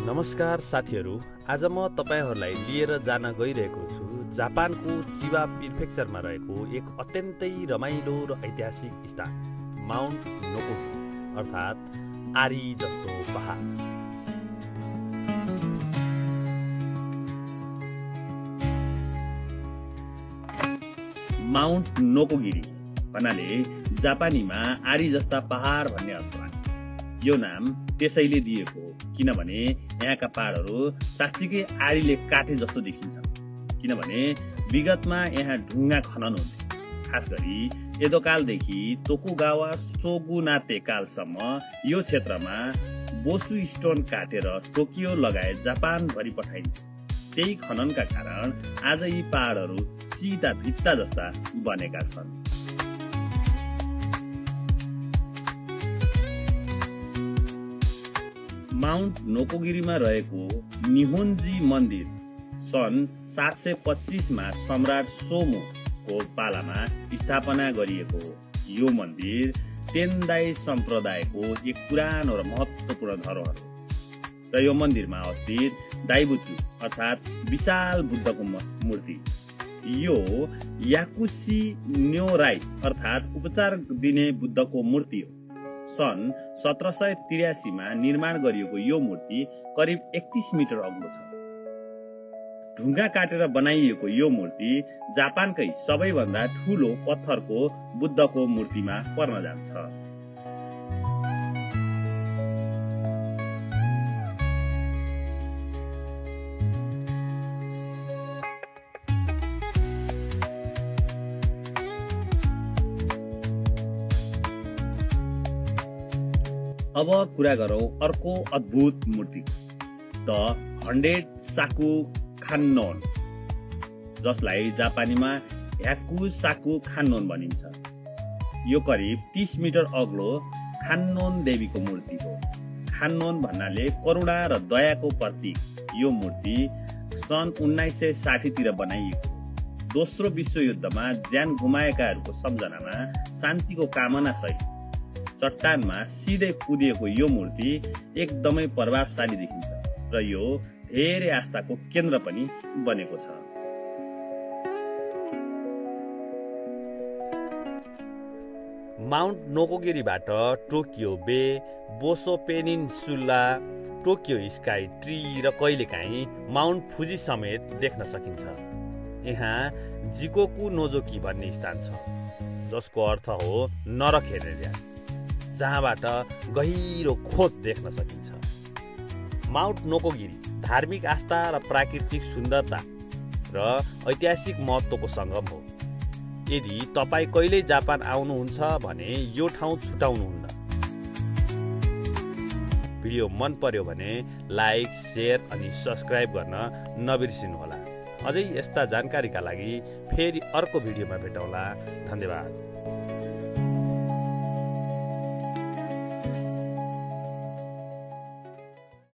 नमस्कार साथीहरू, आज म तपाईहरुलाई लिएर जान गइरहेको छु जापानको चिबा प्रिफेक्चरमा रहेको एक अत्यन्तै रमाइलो र ऐतिहासिक स्थान माउन्ट नोकोगिरी अर्थात् आरी जस्तो पहाड। माउन्ट नोकोगिरी भन्नाले जापानीमा आरी जस्ता पहाड भन्ने अर्थ लाग्छ। यो नाम त्यसैले दिएको किनभने यहाँका पहाडहरू साँच्चीकै आरीले काटे जस्तो देखिन्छ। किनभने विगतमा यहाँ ढुङ्गा खनन हुन्थ्यो। खास गरी एदोकालदेखि तोकुगावा सोगुनाते कालसम्म यो क्षेत्रमा बोसु स्टोन काटेर टोकियो लगायत जापानभरि पठाइन्थ्यो। त्यही खननका कारण आज यी पहाडहरू सिधा भित्ता जस्ता बनेका छन्। माउन्ट नोकोगिरीमा रहेको निहोन्जी मन्दिर सन् 725 मा सम्राट सोमोको पालामा स्थापना गरिएको हो। यो मन्दिर तेन्दाई सम्प्रदायको एक पुरानो र महत्त्वपूर्ण धरोहर हो र यो मन्दिरमा अवस्थित दाइबुचु अर्थात् विशाल बुद्धको मूर्ति यो याकुसी न्योराई अर्थात् उपचार दिने बुद्धको मूर्ति हो। सन् 1783 मा निर्माण गरिएको यो मूर्ति करिब 31 मिटर अग्लो छ। ढुङ्गा काटेर बनाइएको यो मूर्ति जापानकै सबैभन्दा ठूलो पत्थरको बुद्धको मूर्तिमा पर्न जान्छ। अब कुरा गरौँ अर्को अद्भुत मूर्ति द 100 साकु खान्नोन, जसलाई जापानीमा ह्याकु साकु खान्नोन भनिन्छ। यो करिब 30 मिटर अग्लो खान्नोन देवीको मूर्ति हो। खान्नोन भन्नाले करुणा र दयाको प्रतीक। यो मूर्ति सन् 1960 तिर बनाइएको। दोस्रो विश्वयुद्धमा ज्यान गुमाएकाहरूको सम्झनामा शान्तिको कामना सहित चट्टानमा सिधै कुदिएको यो मूर्ति एकदमै प्रभावशाली देखिन्छ र यो धेरै आस्थाको केन्द्र पनि बनेको छ। माउन्ट नोकोगिरीबाट टोकियो बे, बोसो पेनिनसुला, टोकियो स्काई ट्री र कहिलेकाहीँ माउन्ट फुजी समेत देख्न सकिन्छ। यहाँ जिकोकु नोजोकी भन्ने स्थान छ जसको अर्थ हो नरक हेर्ने, जहाँबाट गहिरो खोज देख्न सकिन्छ। माउन्ट नोकोगिरी धार्मिक आस्था र प्राकृतिक सुन्दरता र ऐतिहासिक महत्त्वको सङ्गम हो। यदि तपाईँ कहिल्यै जापान आउनुहुन्छ भने यो ठाउँ छुटाउनुहुन्न। भिडियो मन पर्यो भने लाइक, शेयर अनि सब्स्क्राइब गर्न नबिर्सिनुहोला। अझै यस्ता जानकारीका लागि फेरि अर्को भिडियोमा भेटौँला। धन्यवाद।